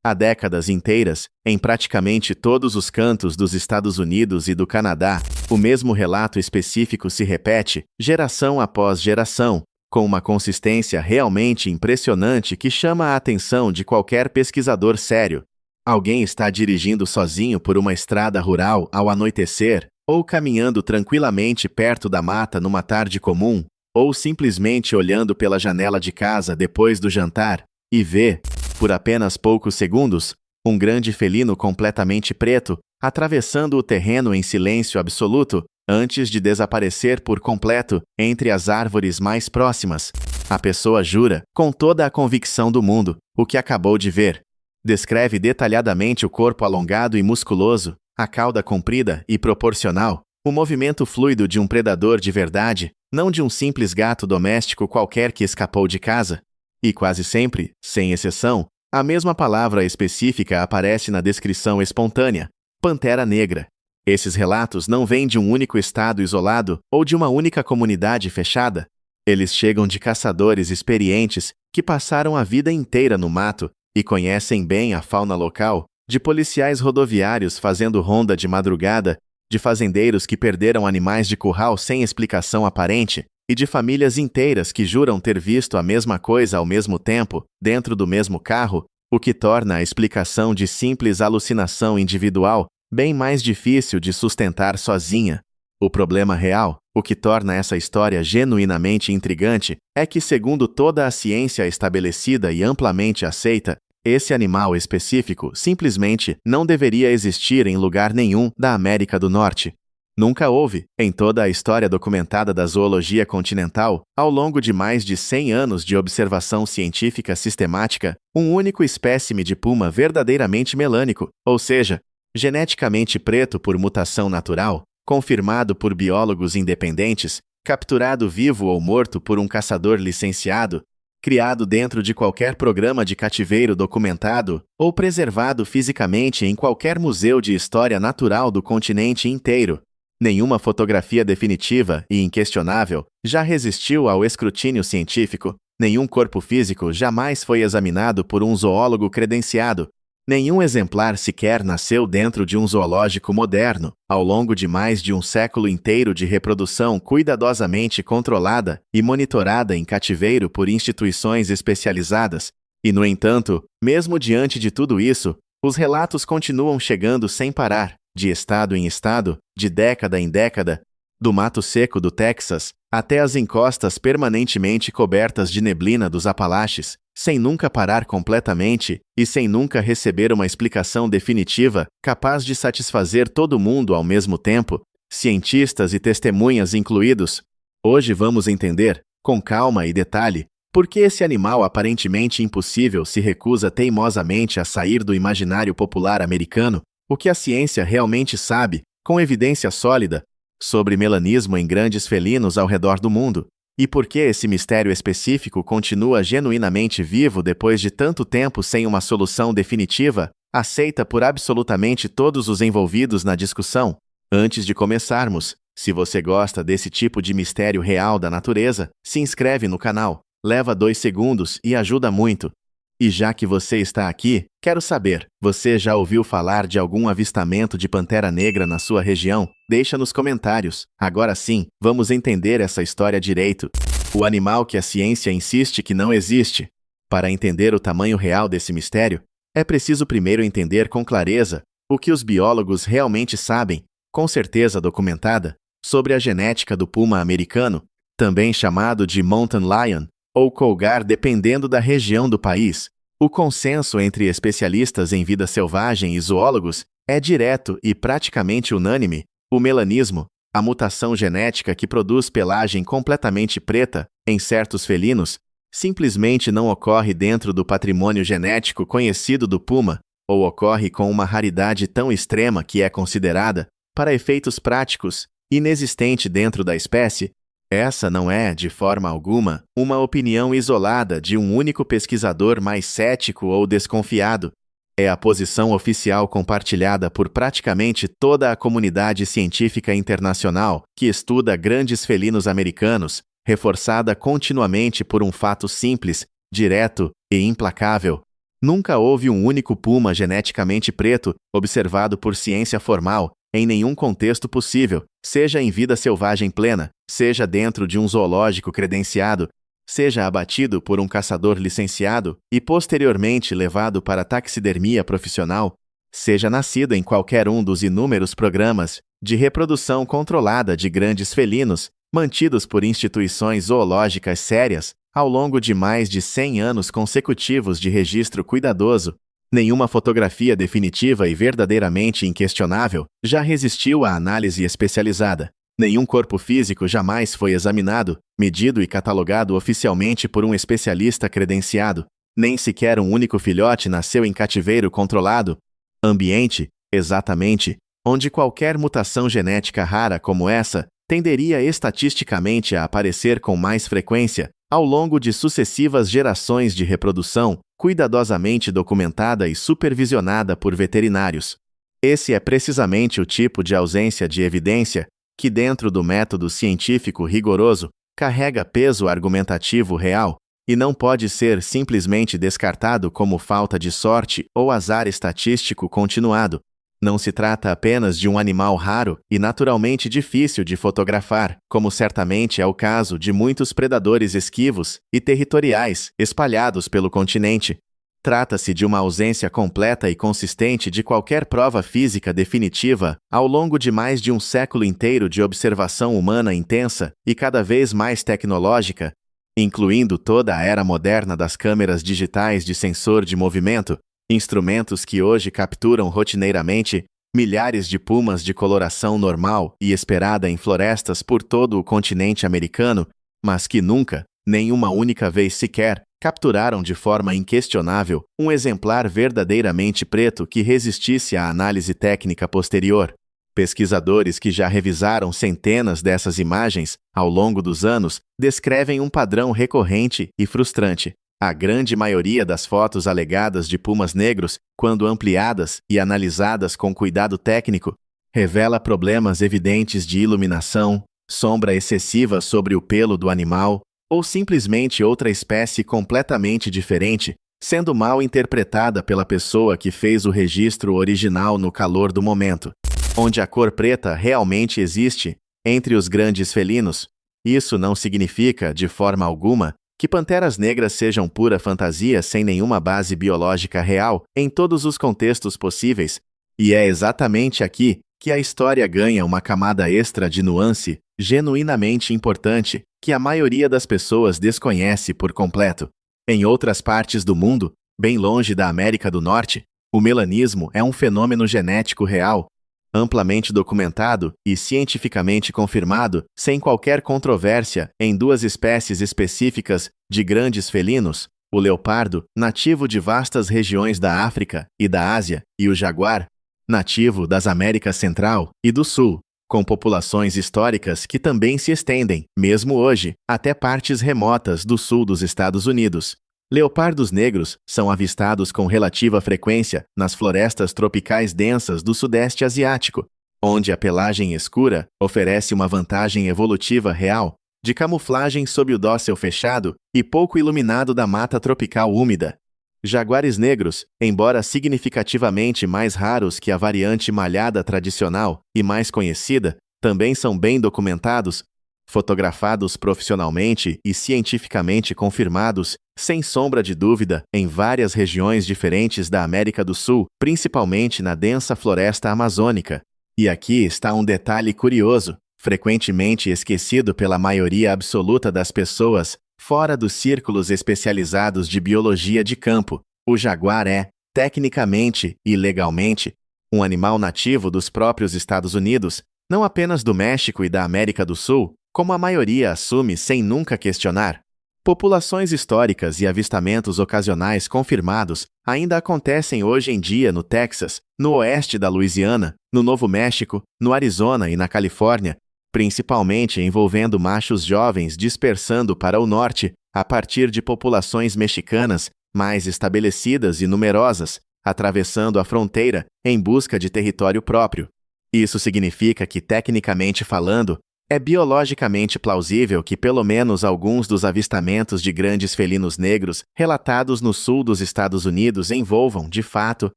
há décadas inteiras, em praticamente todos os cantos dos Estados Unidos e do Canadá, o mesmo relato específico se repete, geração após geração, com uma consistência realmente impressionante que chama a atenção de qualquer pesquisador sério. Alguém está dirigindo sozinho por uma estrada rural ao anoitecer, ou caminhando tranquilamente perto da mata numa tarde comum, ou simplesmente olhando pela janela de casa depois do jantar, e vê, por apenas poucos segundos, um grande felino completamente preto, atravessando o terreno em silêncio absoluto, antes de desaparecer por completo entre as árvores mais próximas. A pessoa jura, com toda a convicção do mundo, o que acabou de ver. Descreve detalhadamente o corpo alongado e musculoso, a cauda comprida e proporcional, o movimento fluido de um predador de verdade, não de um simples gato doméstico qualquer que escapou de casa. E quase sempre, sem exceção, a mesma palavra específica aparece na descrição espontânea: Pantera Negra. Esses relatos não vêm de um único estado isolado ou de uma única comunidade fechada. Eles chegam de caçadores experientes que passaram a vida inteira no mato e conhecem bem a fauna local, de policiais rodoviários fazendo ronda de madrugada, de fazendeiros que perderam animais de curral sem explicação aparente, e de famílias inteiras que juram ter visto a mesma coisa ao mesmo tempo, dentro do mesmo carro, o que torna a explicação de simples alucinação individual bem mais difícil de sustentar sozinha. O problema real, o que torna essa história genuinamente intrigante, é que, segundo toda a ciência estabelecida e amplamente aceita, esse animal específico simplesmente não deveria existir em lugar nenhum da América do Norte. Nunca houve, em toda a história documentada da zoologia continental, ao longo de mais de 100 anos de observação científica sistemática, um único espécime de puma verdadeiramente melânico, ou seja, geneticamente preto por mutação natural, confirmado por biólogos independentes, capturado vivo ou morto por um caçador licenciado, criado dentro de qualquer programa de cativeiro documentado ou preservado fisicamente em qualquer museu de história natural do continente inteiro. Nenhuma fotografia definitiva e inquestionável já resistiu ao escrutínio científico, nenhum corpo físico jamais foi examinado por um zoólogo credenciado, nenhum exemplar sequer nasceu dentro de um zoológico moderno, ao longo de mais de um século inteiro de reprodução cuidadosamente controlada e monitorada em cativeiro por instituições especializadas. E, no entanto, mesmo diante de tudo isso, os relatos continuam chegando sem parar, de estado em estado, de década em década, do mato seco do Texas até as encostas permanentemente cobertas de neblina dos Apalaches, sem nunca parar completamente e sem nunca receber uma explicação definitiva capaz de satisfazer todo mundo ao mesmo tempo, cientistas e testemunhas incluídos. Hoje vamos entender, com calma e detalhe, por que esse animal aparentemente impossível se recusa teimosamente a sair do imaginário popular americano, o que a ciência realmente sabe, com evidência sólida, sobre melanismo em grandes felinos ao redor do mundo, e por que esse mistério específico continua genuinamente vivo depois de tanto tempo sem uma solução definitiva, aceita por absolutamente todos os envolvidos na discussão. Antes de começarmos, se você gosta desse tipo de mistério real da natureza, se inscreve no canal, leva 2 segundos e ajuda muito. E já que você está aqui, quero saber, você já ouviu falar de algum avistamento de pantera negra na sua região? Deixa nos comentários. Agora sim, vamos entender essa história direito. O animal que a ciência insiste que não existe. Para entender o tamanho real desse mistério, é preciso primeiro entender com clareza o que os biólogos realmente sabem, com certeza documentada, sobre a genética do puma americano, também chamado de mountain lion, ou cougar dependendo da região do país. O consenso entre especialistas em vida selvagem e zoólogos é direto e praticamente unânime: o melanismo, a mutação genética que produz pelagem completamente preta em certos felinos, simplesmente não ocorre dentro do patrimônio genético conhecido do puma, ou ocorre com uma raridade tão extrema que é considerada, para efeitos práticos, inexistente dentro da espécie. Essa não é, de forma alguma, uma opinião isolada de um único pesquisador mais cético ou desconfiado. É a posição oficial compartilhada por praticamente toda a comunidade científica internacional que estuda grandes felinos americanos, reforçada continuamente por um fato simples, direto e implacável. Nunca houve um único puma geneticamente preto observado por ciência formal, em nenhum contexto possível, seja em vida selvagem plena, seja dentro de um zoológico credenciado, seja abatido por um caçador licenciado e posteriormente levado para taxidermia profissional, seja nascido em qualquer um dos inúmeros programas de reprodução controlada de grandes felinos, mantidos por instituições zoológicas sérias, ao longo de mais de 100 anos consecutivos de registro cuidadoso, nenhuma fotografia definitiva e verdadeiramente inquestionável já resistiu à análise especializada. Nenhum corpo físico jamais foi examinado, medido e catalogado oficialmente por um especialista credenciado. Nem sequer um único filhote nasceu em cativeiro controlado. Ambiente, exatamente, onde qualquer mutação genética rara como essa tenderia estatisticamente a aparecer com mais frequência ao longo de sucessivas gerações de reprodução, cuidadosamente documentada e supervisionada por veterinários. Esse é precisamente o tipo de ausência de evidência que, dentro do método científico rigoroso, carrega peso argumentativo real e não pode ser simplesmente descartado como falta de sorte ou azar estatístico continuado. Não se trata apenas de um animal raro e naturalmente difícil de fotografar, como certamente é o caso de muitos predadores esquivos e territoriais espalhados pelo continente. Trata-se de uma ausência completa e consistente de qualquer prova física definitiva ao longo de mais de um século inteiro de observação humana intensa e cada vez mais tecnológica, incluindo toda a era moderna das câmeras digitais de sensor de movimento, instrumentos que hoje capturam rotineiramente milhares de pumas de coloração normal e esperada em florestas por todo o continente americano, mas que nunca, nem uma única vez sequer, capturaram de forma inquestionável um exemplar verdadeiramente preto que resistisse à análise técnica posterior. Pesquisadores que já revisaram centenas dessas imagens ao longo dos anos descrevem um padrão recorrente e frustrante. A grande maioria das fotos alegadas de pumas negros, quando ampliadas e analisadas com cuidado técnico, revela problemas evidentes de iluminação, sombra excessiva sobre o pelo do animal, ou simplesmente outra espécie completamente diferente, sendo mal interpretada pela pessoa que fez o registro original no calor do momento. Onde a cor preta realmente existe, entre os grandes felinos, isso não significa, de forma alguma, que panteras negras sejam pura fantasia sem nenhuma base biológica real em todos os contextos possíveis, e é exatamente aqui que a história ganha uma camada extra de nuance genuinamente importante que a maioria das pessoas desconhece por completo. Em outras partes do mundo, bem longe da América do Norte, o melanismo é um fenômeno genético real, amplamente documentado e cientificamente confirmado, sem qualquer controvérsia, em duas espécies específicas de grandes felinos, o leopardo, nativo de vastas regiões da África e da Ásia, e o jaguar, nativo das Américas Central e do Sul, com populações históricas que também se estendem, mesmo hoje, até partes remotas do sul dos Estados Unidos. Leopardos negros são avistados com relativa frequência nas florestas tropicais densas do Sudeste Asiático, onde a pelagem escura oferece uma vantagem evolutiva real de camuflagem sob o dócil fechado e pouco iluminado da mata tropical úmida. Jaguares negros, embora significativamente mais raros que a variante malhada tradicional e mais conhecida, também são bem documentados, fotografados profissionalmente e cientificamente confirmados, sem sombra de dúvida, em várias regiões diferentes da América do Sul, principalmente na densa floresta amazônica. E aqui está um detalhe curioso, frequentemente esquecido pela maioria absoluta das pessoas, fora dos círculos especializados de biologia de campo. O jaguar é, tecnicamente e legalmente, um animal nativo dos próprios Estados Unidos, não apenas do México e da América do Sul, como a maioria assume sem nunca questionar. Populações históricas e avistamentos ocasionais confirmados ainda acontecem hoje em dia no Texas, no oeste da Louisiana, no Novo México, no Arizona e na Califórnia, principalmente envolvendo machos jovens dispersando para o norte a partir de populações mexicanas mais estabelecidas e numerosas, atravessando a fronteira em busca de território próprio. Isso significa que, tecnicamente falando, É biologicamente plausível que pelo menos alguns dos avistamentos de grandes felinos negros relatados no sul dos Estados Unidos envolvam, de fato,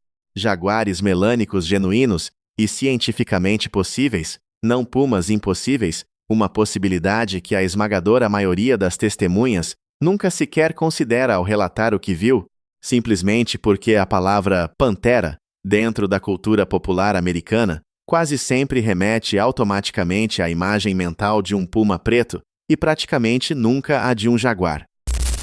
jaguares melânicos genuínos e cientificamente possíveis, não pumas impossíveis, uma possibilidade que a esmagadora maioria das testemunhas nunca sequer considera ao relatar o que viu, simplesmente porque a palavra pantera, dentro da cultura popular americana, quase sempre remete automaticamente à imagem mental de um puma preto e praticamente nunca à de um jaguar.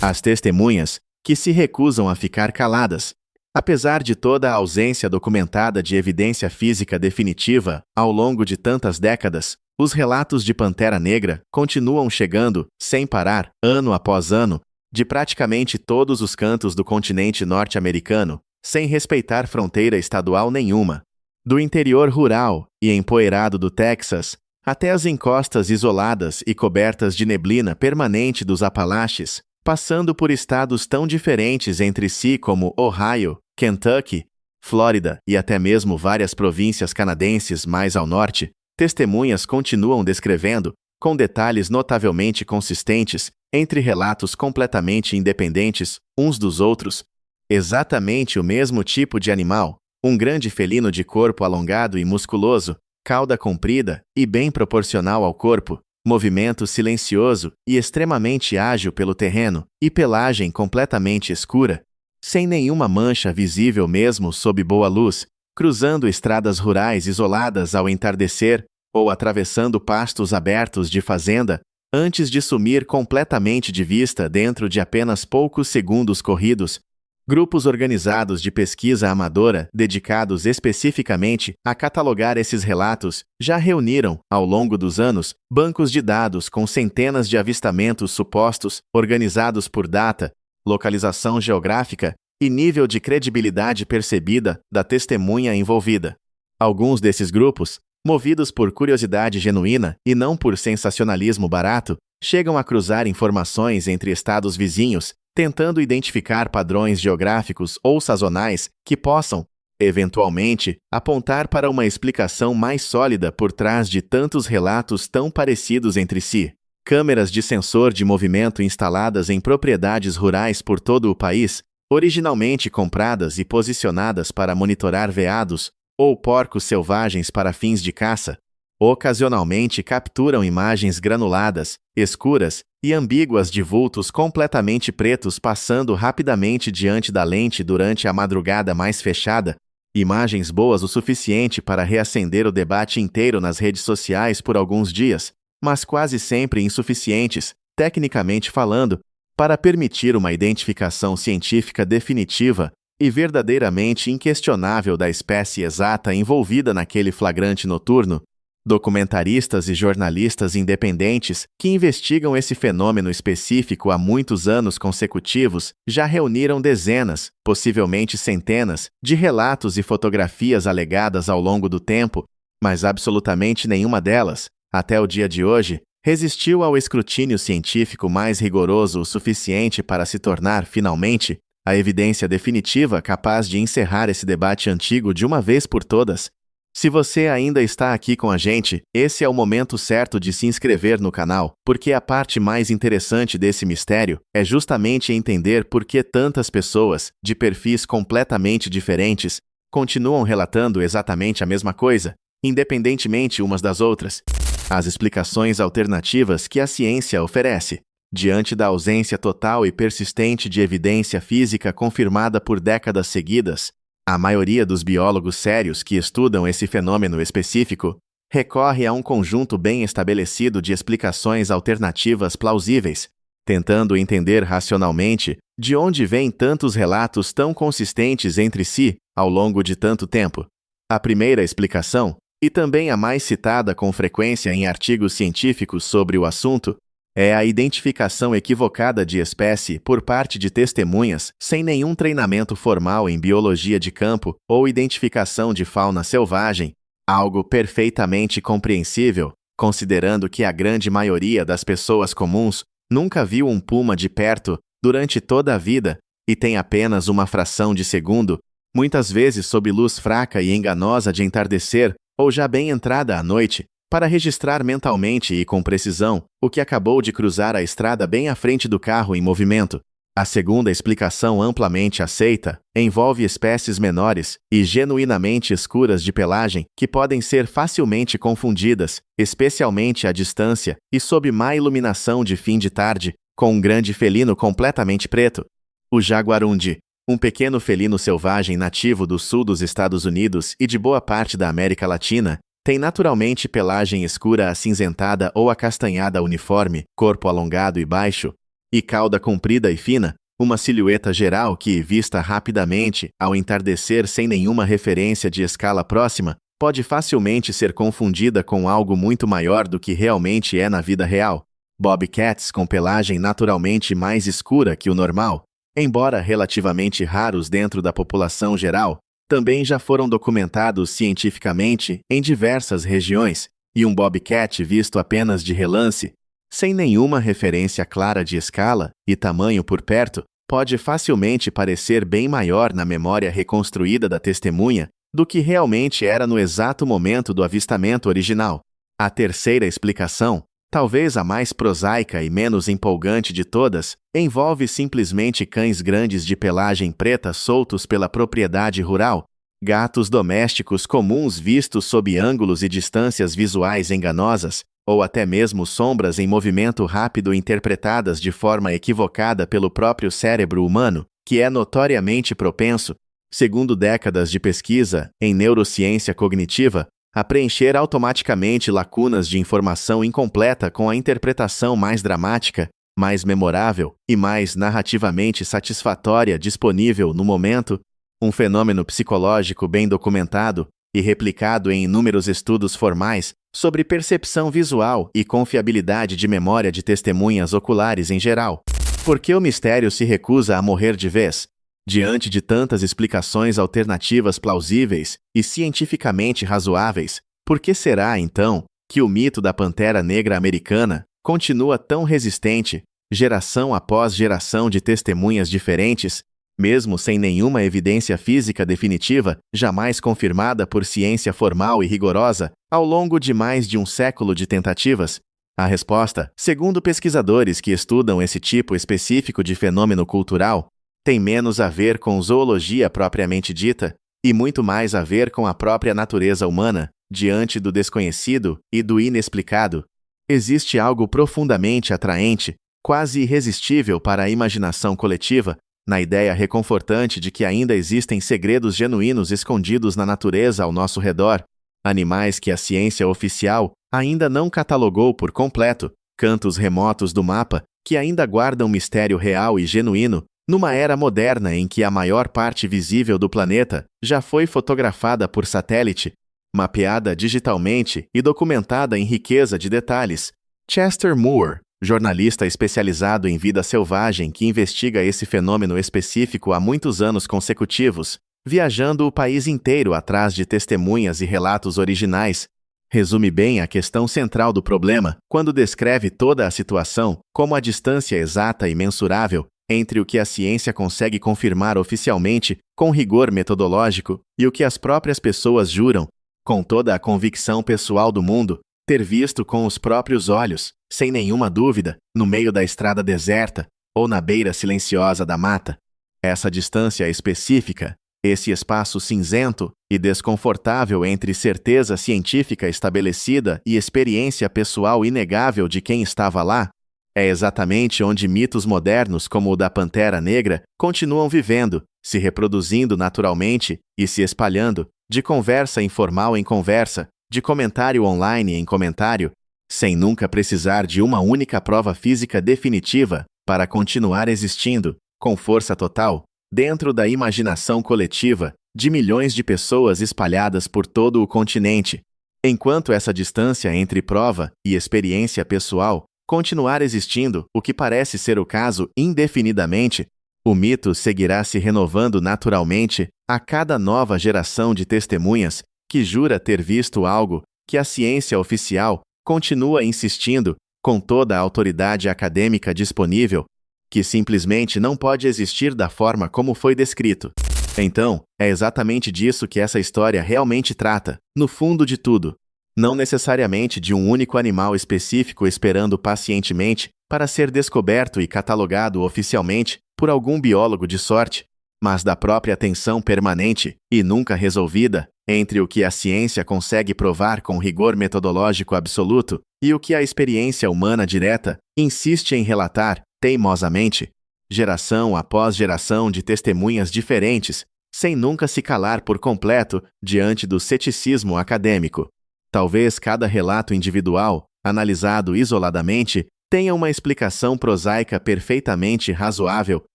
As testemunhas, que se recusam a ficar caladas, apesar de toda a ausência documentada de evidência física definitiva ao longo de tantas décadas, os relatos de pantera negra continuam chegando, sem parar, ano após ano, de praticamente todos os cantos do continente norte-americano, sem respeitar fronteira estadual nenhuma. Do interior rural e empoeirado do Texas, até as encostas isoladas e cobertas de neblina permanente dos Apalaches, passando por estados tão diferentes entre si como Ohio, Kentucky, Flórida e até mesmo várias províncias canadenses mais ao norte, testemunhas continuam descrevendo, com detalhes notavelmente consistentes, entre relatos completamente independentes uns dos outros, exatamente o mesmo tipo de animal, um grande felino de corpo alongado e musculoso, cauda comprida e bem proporcional ao corpo, movimento silencioso e extremamente ágil pelo terreno, e pelagem completamente escura, sem nenhuma mancha visível mesmo sob boa luz, cruzando estradas rurais isoladas ao entardecer ou atravessando pastos abertos de fazenda, antes de sumir completamente de vista dentro de apenas poucos segundos corridos. Grupos organizados de pesquisa amadora, dedicados especificamente a catalogar esses relatos, já reuniram, ao longo dos anos, bancos de dados com centenas de avistamentos supostos, organizados por data, localização geográfica e nível de credibilidade percebida da testemunha envolvida. Alguns desses grupos, movidos por curiosidade genuína e não por sensacionalismo barato, chegam a cruzar informações entre estados vizinhos, tentando identificar padrões geográficos ou sazonais que possam, eventualmente, apontar para uma explicação mais sólida por trás de tantos relatos tão parecidos entre si. Câmeras de sensor de movimento instaladas em propriedades rurais por todo o país, originalmente compradas e posicionadas para monitorar veados ou porcos selvagens para fins de caça, ocasionalmente capturam imagens granuladas, escuras e ambíguas de vultos completamente pretos passando rapidamente diante da lente durante a madrugada mais fechada, imagens boas o suficiente para reacender o debate inteiro nas redes sociais por alguns dias, mas quase sempre insuficientes, tecnicamente falando, para permitir uma identificação científica definitiva e verdadeiramente inquestionável da espécie exata envolvida naquele flagrante noturno. Documentaristas e jornalistas independentes que investigam esse fenômeno específico há muitos anos consecutivos já reuniram dezenas, possivelmente centenas, de relatos e fotografias alegadas ao longo do tempo, mas absolutamente nenhuma delas, até o dia de hoje, resistiu ao escrutínio científico mais rigoroso o suficiente para se tornar, finalmente, a evidência definitiva capaz de encerrar esse debate antigo de uma vez por todas. Se você ainda está aqui com a gente, esse é o momento certo de se inscrever no canal, porque a parte mais interessante desse mistério é justamente entender por que tantas pessoas, de perfis completamente diferentes, continuam relatando exatamente a mesma coisa, independentemente umas das outras. As explicações alternativas que a ciência oferece, diante da ausência total e persistente de evidência física confirmada por décadas seguidas, a maioria dos biólogos sérios que estudam esse fenômeno específico recorre a um conjunto bem estabelecido de explicações alternativas plausíveis, tentando entender racionalmente de onde vêm tantos relatos tão consistentes entre si ao longo de tanto tempo. A primeira explicação, e também a mais citada com frequência em artigos científicos sobre o assunto, é a identificação equivocada de espécie por parte de testemunhas sem nenhum treinamento formal em biologia de campo ou identificação de fauna selvagem, algo perfeitamente compreensível, considerando que a grande maioria das pessoas comuns nunca viu um puma de perto durante toda a vida e tem apenas uma fração de segundo, muitas vezes sob luz fraca e enganosa de entardecer ou já bem entrada à noite, para registrar mentalmente e com precisão o que acabou de cruzar a estrada bem à frente do carro em movimento. A segunda explicação, amplamente aceita, envolve espécies menores e genuinamente escuras de pelagem que podem ser facilmente confundidas, especialmente à distância e sob má iluminação de fim de tarde, com um grande felino completamente preto. O jaguarundi, um pequeno felino selvagem nativo do sul dos Estados Unidos e de boa parte da América Latina, tem naturalmente pelagem escura acinzentada ou acastanhada uniforme, corpo alongado e baixo, e cauda comprida e fina, uma silhueta geral que, vista rapidamente, ao entardecer sem nenhuma referência de escala próxima, pode facilmente ser confundida com algo muito maior do que realmente é na vida real. Bobcats com pelagem naturalmente mais escura que o normal, embora relativamente raros dentro da população geral, também já foram documentados cientificamente em diversas regiões, e um bobcat visto apenas de relance, sem nenhuma referência clara de escala e tamanho por perto, pode facilmente parecer bem maior na memória reconstruída da testemunha do que realmente era no exato momento do avistamento original. A terceira explicação, talvez a mais prosaica e menos empolgante de todas, envolve simplesmente cães grandes de pelagem preta soltos pela propriedade rural, gatos domésticos comuns vistos sob ângulos e distâncias visuais enganosas, ou até mesmo sombras em movimento rápido interpretadas de forma equivocada pelo próprio cérebro humano, que é notoriamente propenso, segundo décadas de pesquisa em neurociência cognitiva, a preencher automaticamente lacunas de informação incompleta com a interpretação mais dramática, mais memorável e mais narrativamente satisfatória disponível no momento, um fenômeno psicológico bem documentado e replicado em inúmeros estudos formais sobre percepção visual e confiabilidade de memória de testemunhas oculares em geral. Por que o mistério se recusa a morrer de vez? Diante de tantas explicações alternativas plausíveis e cientificamente razoáveis, por que será, então, que o mito da Pantera Negra americana continua tão resistente, geração após geração de testemunhas diferentes, mesmo sem nenhuma evidência física definitiva, jamais confirmada por ciência formal e rigorosa, ao longo de mais de um século de tentativas? A resposta, segundo pesquisadores que estudam esse tipo específico de fenômeno cultural, tem menos a ver com zoologia propriamente dita, e muito mais a ver com a própria natureza humana, diante do desconhecido e do inexplicado. Existe algo profundamente atraente, quase irresistível para a imaginação coletiva, na ideia reconfortante de que ainda existem segredos genuínos escondidos na natureza ao nosso redor, animais que a ciência oficial ainda não catalogou por completo, cantos remotos do mapa que ainda guardam mistério real e genuíno, numa era moderna em que a maior parte visível do planeta já foi fotografada por satélite, mapeada digitalmente e documentada em riqueza de detalhes. Chester Moore, jornalista especializado em vida selvagem que investiga esse fenômeno específico há muitos anos consecutivos, viajando o país inteiro atrás de testemunhas e relatos originais, resume bem a questão central do problema quando descreve toda a situação como a distância exata e mensurável entre o que a ciência consegue confirmar oficialmente com rigor metodológico e o que as próprias pessoas juram, com toda a convicção pessoal do mundo, ter visto com os próprios olhos, sem nenhuma dúvida, no meio da estrada deserta ou na beira silenciosa da mata. Essa distância específica, esse espaço cinzento e desconfortável entre certeza científica estabelecida e experiência pessoal inegável de quem estava lá, é exatamente onde mitos modernos como o da Pantera Negra continuam vivendo, se reproduzindo naturalmente e se espalhando, de conversa informal em conversa, de comentário online em comentário, sem nunca precisar de uma única prova física definitiva para continuar existindo, com força total, dentro da imaginação coletiva de milhões de pessoas espalhadas por todo o continente. Enquanto essa distância entre prova e experiência pessoal continuar existindo, o que parece ser o caso indefinidamente, o mito seguirá se renovando naturalmente a cada nova geração de testemunhas que jura ter visto algo que a ciência oficial continua insistindo, com toda a autoridade acadêmica disponível, que simplesmente não pode existir da forma como foi descrito. Então, é exatamente disso que essa história realmente trata, no fundo de tudo. não necessariamente de um único animal específico esperando pacientemente para ser descoberto e catalogado oficialmente por algum biólogo de sorte, mas da própria tensão permanente e nunca resolvida entre o que a ciência consegue provar com rigor metodológico absoluto e o que a experiência humana direta insiste em relatar teimosamente, geração após geração de testemunhas diferentes, sem nunca se calar por completo diante do ceticismo acadêmico. Talvez cada relato individual, analisado isoladamente, tenha uma explicação prosaica perfeitamente razoável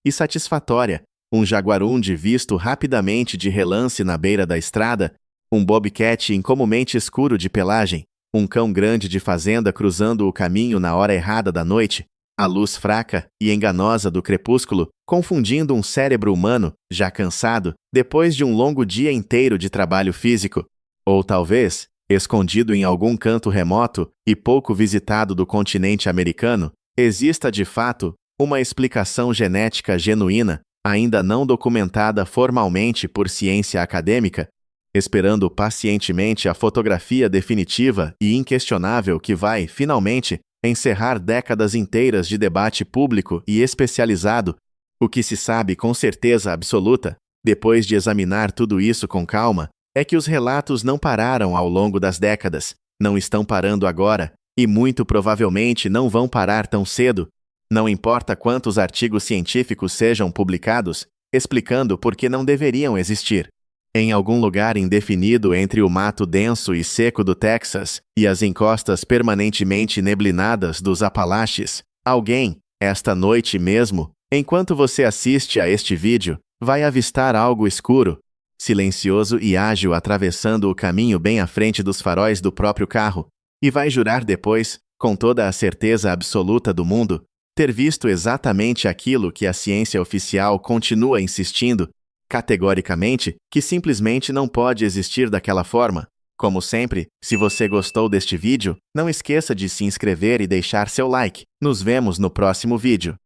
e satisfatória, um jaguarundi visto rapidamente de relance na beira da estrada, um bobcat incomumente escuro de pelagem, um cão grande de fazenda cruzando o caminho na hora errada da noite, a luz fraca e enganosa do crepúsculo confundindo um cérebro humano, já cansado, depois de um longo dia inteiro de trabalho físico. Ou talvez, escondido em algum canto remoto e pouco visitado do continente americano, exista de fato uma explicação genética genuína, ainda não documentada formalmente por ciência acadêmica, esperando pacientemente a fotografia definitiva e inquestionável que vai, finalmente, encerrar décadas inteiras de debate público e especializado. O que se sabe com certeza absoluta, depois de examinar tudo isso com calma, é que os relatos não pararam ao longo das décadas, não estão parando agora, e muito provavelmente não vão parar tão cedo. Não importa quantos artigos científicos sejam publicados, explicando por que não deveriam existir. Em algum lugar indefinido entre o mato denso e seco do Texas e as encostas permanentemente neblinadas dos Apalaches, alguém, esta noite mesmo, enquanto você assiste a este vídeo, vai avistar algo escuro, silencioso e ágil atravessando o caminho bem à frente dos faróis do próprio carro, e vai jurar depois, com toda a certeza absoluta do mundo, ter visto exatamente aquilo que a ciência oficial continua insistindo, categoricamente, que simplesmente não pode existir daquela forma. Como sempre, se você gostou deste vídeo, não esqueça de se inscrever e deixar seu like. Nos vemos no próximo vídeo.